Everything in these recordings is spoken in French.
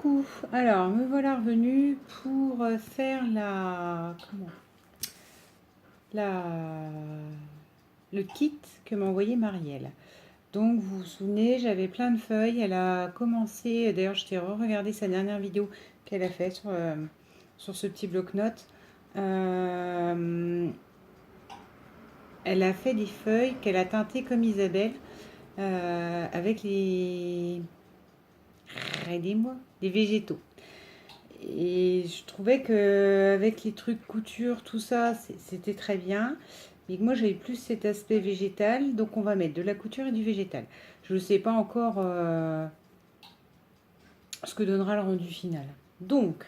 Coucou, alors me voilà revenue pour faire la, le kit que m'a envoyé Marielle. Donc vous vous souvenez, j'avais plein de feuilles, elle a commencé, d'ailleurs je t'ai regardé sa dernière vidéo qu'elle a fait sur ce petit bloc-notes. Elle a fait des feuilles qu'elle a teintées comme Isabelle avec aidez-moi, des végétaux. Et je trouvais que avec les trucs couture, tout ça, c'était très bien. Mais moi, j'avais plus cet aspect végétal. Donc, on va mettre de la couture et du végétal. Je ne sais pas encore ce que donnera le rendu final. Donc,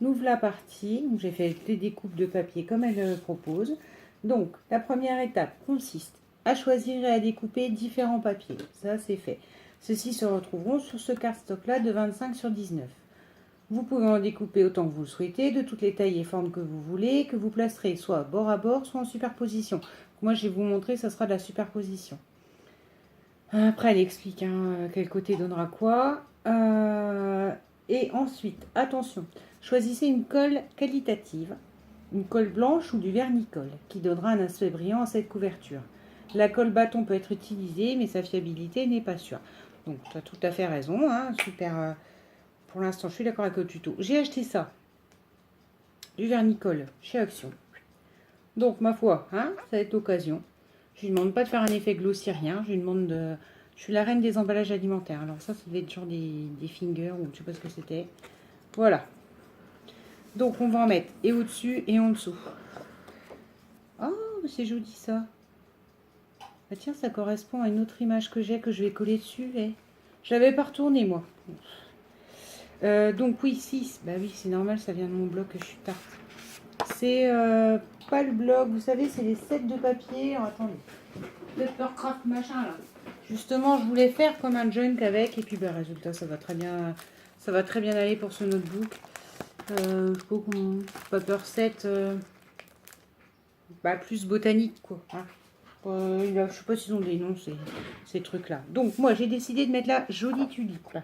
nous voilà partie. J'ai fait les découpes de papier comme elle le propose. Donc, la première étape consiste à choisir et à découper différents papiers. Ça, c'est fait. Ceux-ci se retrouveront sur ce cardstock-là de 25 sur 19. Vous pouvez en découper autant que vous le souhaitez, de toutes les tailles et formes que vous voulez, que vous placerez soit bord à bord, soit en superposition. Moi, je vais vous montrer, ça sera de la superposition. Après, elle explique quel côté donnera quoi. Et ensuite, attention, choisissez une colle qualitative, une colle blanche ou du vernicole, qui donnera un aspect brillant à cette couverture. La colle bâton peut être utilisée, mais sa fiabilité n'est pas sûre. Donc, tu as tout à fait raison, super... Pour l'instant, je suis d'accord avec le tuto. J'ai acheté ça, du vernicole, chez Action. Donc, ma foi, ça va être l'occasion. Je lui demande pas de faire un effet glossy, rien. Je lui demande de... Je suis la reine des emballages alimentaires. Alors ça devait être genre des fingers ou je sais pas ce que c'était. Voilà. Donc, on va en mettre et au-dessus et en dessous. Oh, c'est joli ça. Bah, tiens, ça correspond à une autre image que j'ai que je vais coller dessus. Je l'avais pas retournée, moi. Donc oui, 6, bah oui, c'est normal, ça vient de mon blog que je suis tarte. C'est pas le blog, vous savez, c'est les sets de papier. Oh, attendez, Papercraft machin là. Justement, je voulais faire comme un junk avec, et puis bah résultat, ça va très bien aller pour ce notebook. Je sais pas comment, paper set, bah plus botanique quoi. Je sais pas s'ils ont des noms ces trucs là. Donc moi, j'ai décidé de mettre la jolie tulipe là.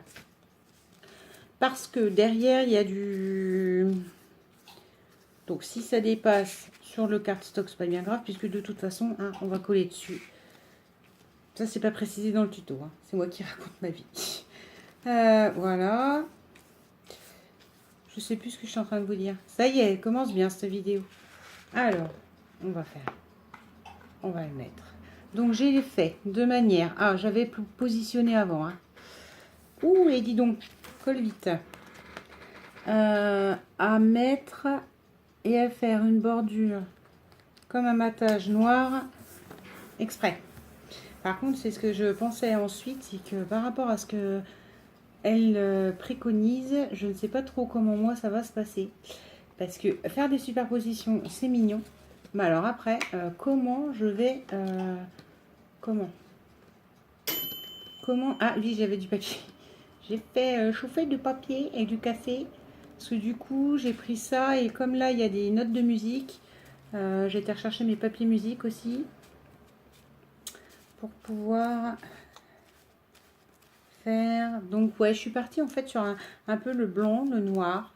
Parce que derrière, il y a du... Donc, si ça dépasse sur le cardstock, c'est pas bien grave, puisque de toute façon, on va coller dessus. Ça, c'est pas précisé dans le tuto. C'est moi qui raconte ma vie. Voilà. Je sais plus ce que je suis en train de vous dire. Ça y est, elle commence bien, cette vidéo. Alors, on va le mettre. Donc, j'ai fait de manière... Ah, j'avais positionné avant. Ouh, et dis donc, colle vite. À mettre et à faire une bordure comme un matage noir exprès. Par contre, c'est ce que je pensais ensuite, c'est que par rapport à ce que elle préconise, je ne sais pas trop comment moi ça va se passer. Parce que faire des superpositions, c'est mignon. Mais alors après, comment je vais... comment Ah oui, j'avais du papier. J'ai fait chauffer du papier et du café. Parce que du coup, j'ai pris ça. Et comme là, il y a des notes de musique, j'ai été rechercher mes papiers musique aussi. Pour pouvoir faire... Donc ouais, je suis partie en fait sur un peu le blanc, le noir.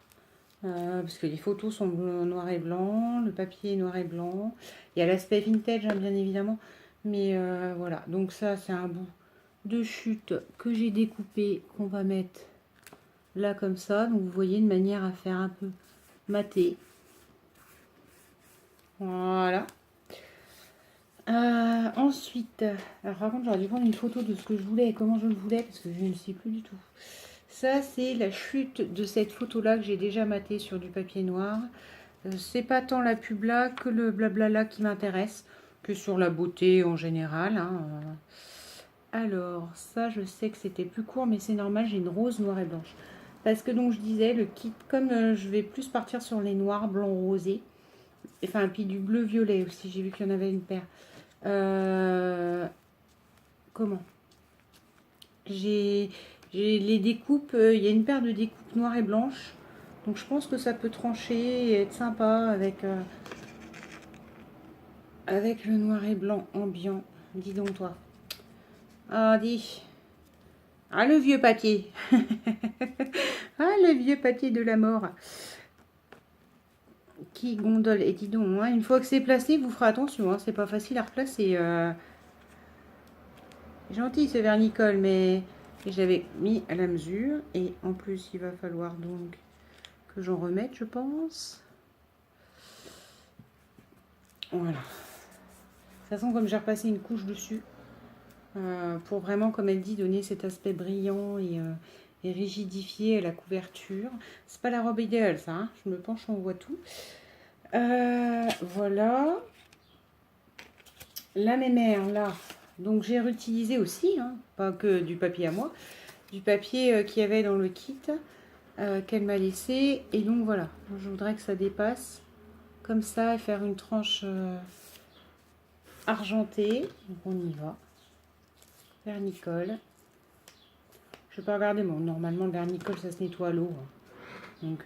Parce que les photos sont noir et blanc. Le papier est noir et blanc. Il y a l'aspect vintage, bien évidemment. Mais voilà, donc ça, c'est un bout de chute que j'ai découpé, qu'on va mettre là comme ça. Donc vous voyez, de manière à faire un peu maté. Voilà. Ensuite, alors par contre j'aurais dû prendre une photo de ce que je voulais et comment je le voulais parce que je ne sais plus du tout. Ça c'est la chute de cette photo là que j'ai déjà maté sur du papier noir. C'est pas tant la pub là que le blabla là qui m'intéresse, que sur la beauté en général. Alors ça je sais que c'était plus court mais c'est normal, j'ai une rose noire et blanche. Parce que donc je disais le kit, comme je vais plus partir sur les noirs, blancs, rosés, enfin puis du bleu violet aussi, j'ai vu qu'il y en avait une paire. Comment j'ai les découpes, il y a une paire de découpes noires et blanches, donc je pense que ça peut trancher et être sympa avec le noir et blanc ambiant. Dis donc toi. Ah dis. Ah le vieux papier. Ah, le vieux papier de la mort. Qui gondole. Et dis donc, hein, une fois que c'est placé, vous ferez attention. Hein, c'est pas facile à replacer. Gentil ce vernicole, mais je l'avais mis à la mesure. Et en plus, il va falloir donc que j'en remette, je pense. Voilà. De toute façon, comme j'ai repassé une couche dessus, pour vraiment, comme elle dit, donner cet aspect brillant et rigidifié à la couverture. C'est pas la robe idéale, ça. Hein, je me penche, on voit tout. Voilà. La mémère, là. Donc, j'ai réutilisé aussi, hein, pas que du papier à moi, du papier qu'il y avait dans le kit qu'elle m'a laissé. Et donc, voilà. Je voudrais que ça dépasse comme ça et faire une tranche argentée. Donc, on y va. Vernicole. Je vais pas regarder, mais normalement, le vernicole, ça se nettoie à l'eau. Hein. Donc,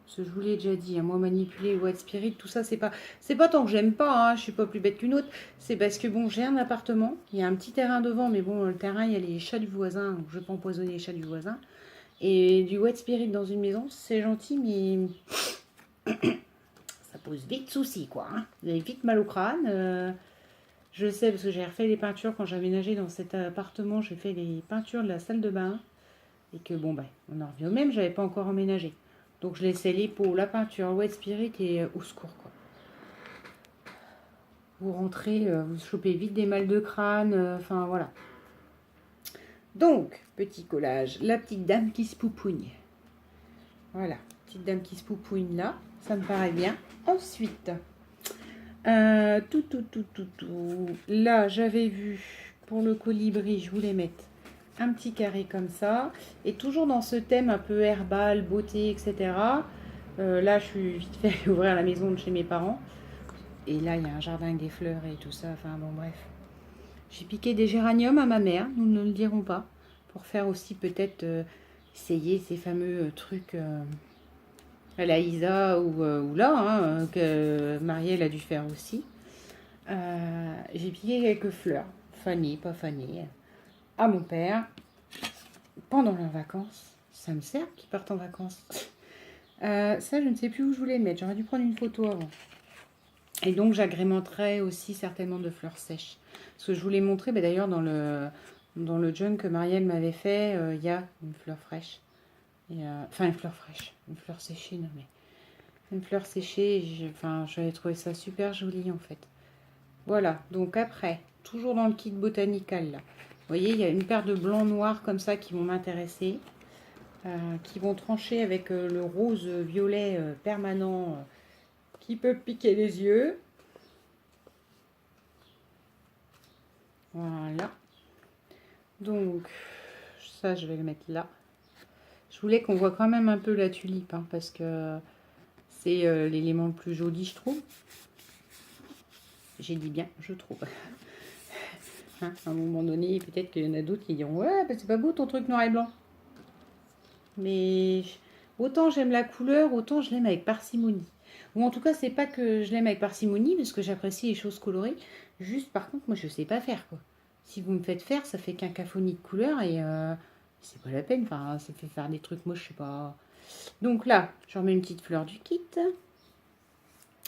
ce que je vous l'ai déjà dit, hein, moi manipuler le white spirit, tout ça, c'est pas tant que j'aime pas, hein, je suis pas plus bête qu'une autre, c'est parce que bon, j'ai un appartement, il y a un petit terrain devant, mais bon, le terrain, il y a les chats du voisin, donc je vais pas empoisonner les chats du voisin. Et du white spirit dans une maison, c'est gentil, mais ça pose vite souci, quoi. Hein. Vous avez vite mal au crâne. Je sais, parce que j'ai refait les peintures quand j'ai aménagé dans cet appartement, j'ai fait les peintures de la salle de bain, et que bon, ben, on en revient au même, j'avais pas encore emménagé. Donc je laissais les pots, la peinture, le white spirit et au secours, quoi. Vous rentrez, vous chopez vite des mal de crâne, enfin voilà. Donc, petit collage, la petite dame qui se poupougne. Voilà, petite dame qui se poupougne là, ça me paraît bien. Ensuite, tout. Là, j'avais vu pour le colibri, je voulais mettre un petit carré comme ça. Et toujours dans ce thème un peu herbal, beauté, etc. Là, je suis vite fait ouvrir la maison de chez mes parents. Et là, il y a un jardin avec des fleurs et tout ça. Enfin, bon, bref. J'ai piqué des géraniums à ma mère, nous ne le dirons pas. Pour faire aussi peut-être essayer ces fameux trucs à la Isa ou là, hein, que Marielle a dû faire aussi. J'ai piqué quelques fleurs, fanées, pas fanées, à mon père pendant leurs vacances. Ça me sert qu'ils partent en vacances. Ça, je ne sais plus où je voulais mettre. J'aurais dû prendre une photo avant. Et donc, j'agrémenterai aussi certainement de fleurs sèches. Ce que je voulais montrer, bah, d'ailleurs, dans le junk que Marielle m'avait fait, il y a une fleur fraîche. Enfin, une fleur fraîche. Une fleur séchée, non mais... Une fleur séchée, j'avais trouvé ça super joli, en fait. Voilà, donc après, toujours dans le kit botanical, là. Vous voyez, il y a une paire de blancs-noirs comme ça qui vont m'intéresser. Qui vont trancher avec le rose-violet permanent qui peut piquer les yeux. Voilà. Donc, ça, je vais le mettre là. Je voulais qu'on voit quand même un peu la tulipe, hein, parce que c'est l'élément le plus joli, je trouve. J'ai dit bien, je trouve. Hein, à un moment donné, peut-être qu'il y en a d'autres qui diront « Ouais, bah, c'est pas beau ton truc noir et blanc. » Mais autant j'aime la couleur, autant je l'aime avec parcimonie. Ou en tout cas, c'est pas que je l'aime avec parcimonie, parce que j'apprécie les choses colorées. Juste, par contre, moi, je sais pas faire, quoi. Si vous me faites faire, ça fait qu'un cacophonie de couleurs et c'est pas la peine. Enfin, ça fait faire des trucs moches, je sais pas. Donc là, je remets une petite fleur du kit.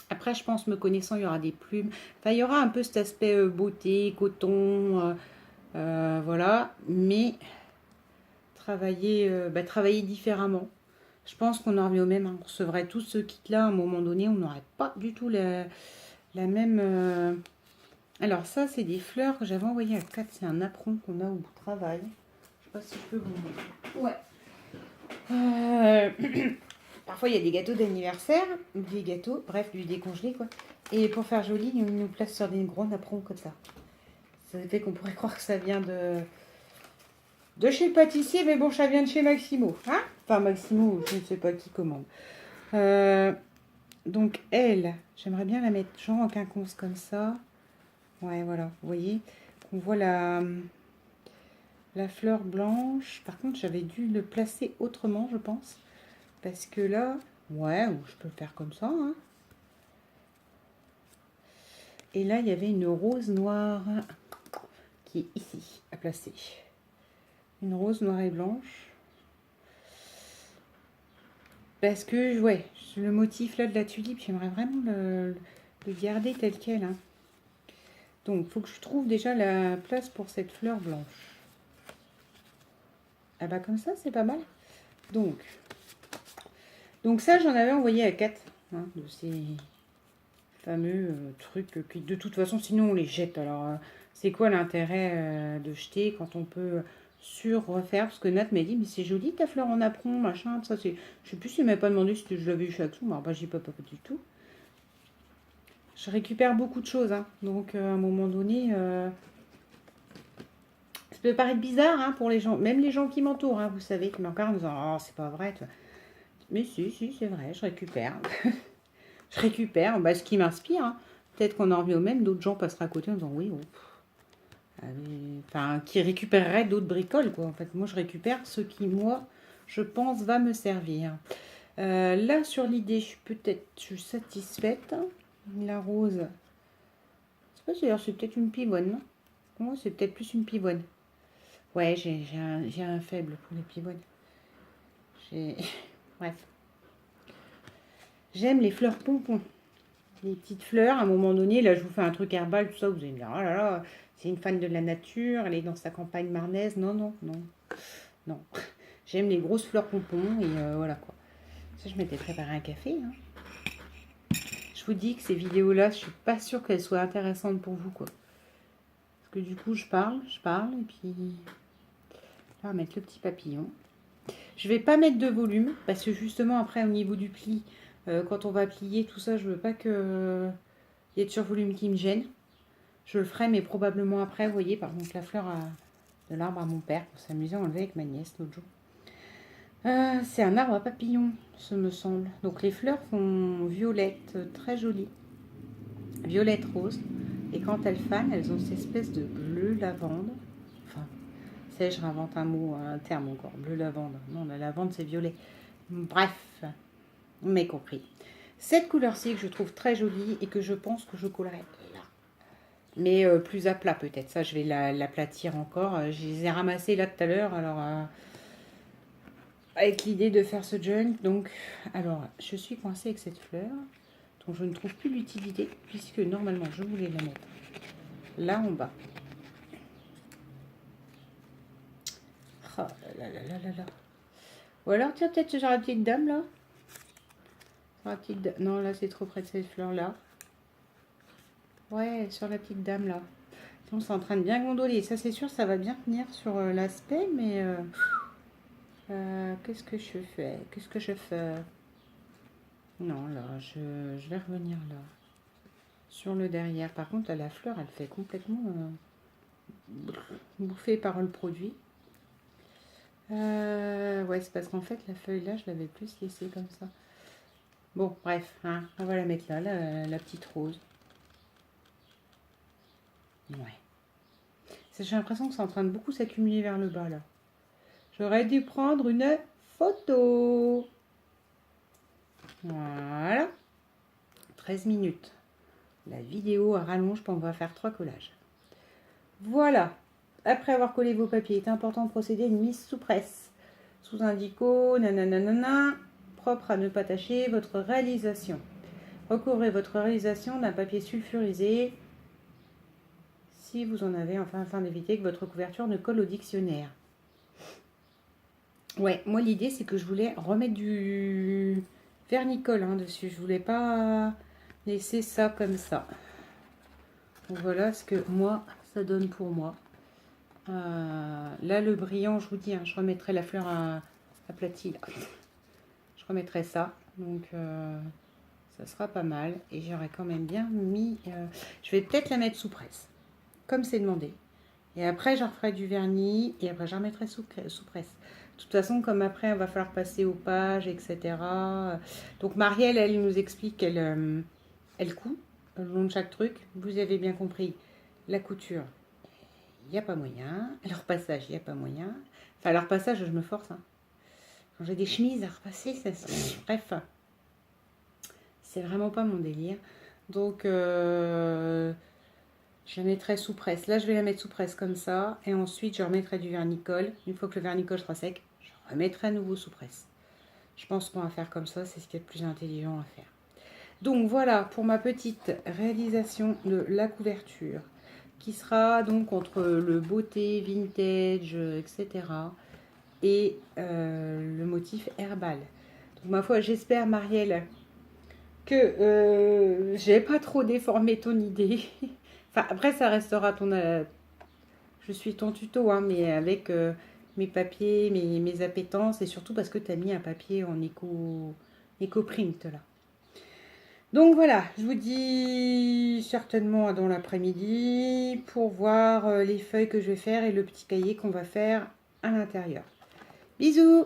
Après, je pense, me connaissant, il y aura des plumes. Enfin, il y aura un peu cet aspect beauté, coton, voilà. Mais travailler différemment. Je pense qu'on en revient au même. Hein. On recevrait tout ce kit-là à un moment donné. On n'aurait pas du tout la même... Alors ça, c'est des fleurs que j'avais envoyées à Kat. C'est un apron qu'on a au travail. Je sais pas si je peux vous montrer. Ouais. Parfois, il y a des gâteaux d'anniversaire. Des gâteaux, bref, du décongelé, quoi. Et pour faire joli, ils nous placent sur des gros aprons comme ça. Ça fait qu'on pourrait croire que ça vient de chez le pâtissier, mais bon, ça vient de chez Maximo. Hein, enfin, Maximo, je ne sais pas qui commande. Donc, elle, j'aimerais bien la mettre genre en quinconce comme ça. Ouais, voilà, vous voyez, on voit la fleur blanche. Par contre, j'avais dû le placer autrement, je pense. Parce que là, ouais, je peux le faire comme ça. Hein. Et là, il y avait une rose noire qui est ici, à placer. Une rose noire et blanche. Parce que, ouais, le motif là de la tulipe, j'aimerais vraiment le garder tel quel. Hein. Donc, il faut que je trouve déjà la place pour cette fleur blanche. Ah bah comme ça, c'est pas mal. Donc ça, j'en avais envoyé à 4 hein, de ces fameux trucs qui, de toute façon, sinon on les jette. Alors, c'est quoi l'intérêt de jeter quand on peut sur-refaire? Parce que Nat m'a dit, mais c'est joli ta fleur en apron, machin, ça c'est... Je sais plus s'il m'a pas demandé si je l'avais eu chaque jour, bah j'y peux pas du tout. Je récupère beaucoup de choses, hein. Donc à un moment donné, ça peut paraître bizarre hein, pour les gens, même les gens qui m'entourent, hein, vous savez, qui m'encarent en disant, oh c'est pas vrai, mais si, c'est vrai, je récupère. Je récupère bah, ce qui m'inspire. Hein. Peut-être qu'on en revient au même, d'autres gens passeraient à côté en disant oui, oh, enfin, qui récupéreraient d'autres bricoles. Quoi. En fait, moi, je récupère ce qui, moi, je pense, va me servir. Là, sur l'idée, je suis satisfaite. La rose, je sais pas, c'est peut-être une pivoine, non? Moi, c'est peut-être plus une pivoine. Ouais, j'ai un faible pour les pivoines. Bref. J'aime les fleurs pompons. Les petites fleurs, à un moment donné, là, je vous fais un truc herbal, tout ça, vous allez me dire, oh là là, c'est une fan de la nature, elle est dans sa campagne marnaise. Non. J'aime les grosses fleurs pompons, et voilà, quoi. Ça, je m'étais préparé un café, hein. Je vous dis que ces vidéos-là, je suis pas sûre qu'elles soient intéressantes pour vous, quoi. Parce que du coup, je parle, et puis... On va mettre le petit papillon. Je vais pas mettre de volume, parce que justement, après, au niveau du pli, quand on va plier, tout ça, je veux pas que... Il y ait de survolume qui me gêne. Je le ferai, mais probablement après. Vous voyez, par exemple, la fleur de l'arbre à mon père, pour s'amuser à enlever avec ma nièce l'autre jour. C'est un arbre à papillons, ce me semble. Donc les fleurs font violette, très jolie. Violette rose. Et quand elles fanent, elles ont cette espèce de bleu lavande. Enfin, je réinvente un mot, un terme encore. Bleu lavande. Non, la lavande, c'est violet. Bref, vous m'avez compris. Cette couleur-ci que je trouve très jolie et que je pense que je collerai là. Mais plus à plat peut-être. Ça, je vais l'aplatir encore. Je les ai ramassés là tout à l'heure. Alors, avec l'idée de faire ce junk. Donc, alors, je suis coincée avec cette fleur. dont je ne trouve plus l'utilité. Puisque normalement, je voulais la mettre là en bas. Oh là là là là là. Ou alors, tiens, peut-être sur la petite dame là. Sur la petite dame. Non, là, c'est trop près de cette fleur-là. Ouais, sur la petite dame là. C'est en train de bien gondoler. Ça, c'est sûr, ça va bien tenir sur l'aspect, mais qu'est-ce que je fais? Non, là, je vais revenir là. Sur le derrière. Par contre, là, la fleur, elle fait complètement bouffée par le produit. Ouais, c'est parce qu'en fait, la feuille là, je l'avais plus laissée comme ça. Bon, bref, hein, on va la mettre là, la petite rose. Ouais. J'ai l'impression que c'est en train de beaucoup s'accumuler vers le bas, là. J'aurais dû prendre une photo. Voilà. 13 minutes. La vidéo à rallonge, on va faire 3 collages. Voilà. Après avoir collé vos papiers, il est important de procéder à une mise sous presse. Sous indico, nanana, propre à ne pas tacher votre réalisation. Recouvrez votre réalisation d'un papier sulfurisé si vous en avez, enfin, afin d'éviter que votre couverture ne colle au dictionnaire. Ouais, moi l'idée c'est que je voulais remettre du vernicole hein, dessus. Je voulais pas laisser ça comme ça. Donc voilà ce que moi ça donne pour moi. Là le brillant, je vous dis, hein, je remettrai la fleur aplatie là. Je remettrai ça. Donc ça sera pas mal. Et j'aurais quand même bien mis... je vais peut-être la mettre sous presse. Comme c'est demandé. Et après, je referai du vernis. Et après, je remettrai sous presse. De toute façon, comme après, il va falloir passer aux pages, etc. Donc, Marielle, elle nous explique qu'elle elle coud le long de chaque truc. Vous avez bien compris. La couture, il n'y a pas moyen. Le repassage, il n'y a pas moyen. Enfin, le repassage, je me force. Hein. Quand j'ai des chemises à repasser, bref. C'est vraiment pas mon délire. Donc, je la mettrai sous presse. Là, je vais la mettre sous presse comme ça. Et ensuite, je remettrai du vernicole. Une fois que le vernicole sera sec, je remettrai à nouveau sous presse. Je pense qu'on va faire comme ça, c'est ce qui est le plus intelligent à faire. Donc voilà pour ma petite réalisation de la couverture, qui sera donc entre le beauté, vintage, etc. et le motif herbal. Donc ma foi, j'espère, Marielle, que j'ai pas trop déformé ton idée. Enfin, après, ça restera ton... je suis ton tuto, hein, mais avec mes papiers, mes appétences, et surtout parce que tu as mis un papier en éco-print, là. Donc voilà, je vous dis certainement dans l'après-midi pour voir les feuilles que je vais faire et le petit cahier qu'on va faire à l'intérieur. Bisous!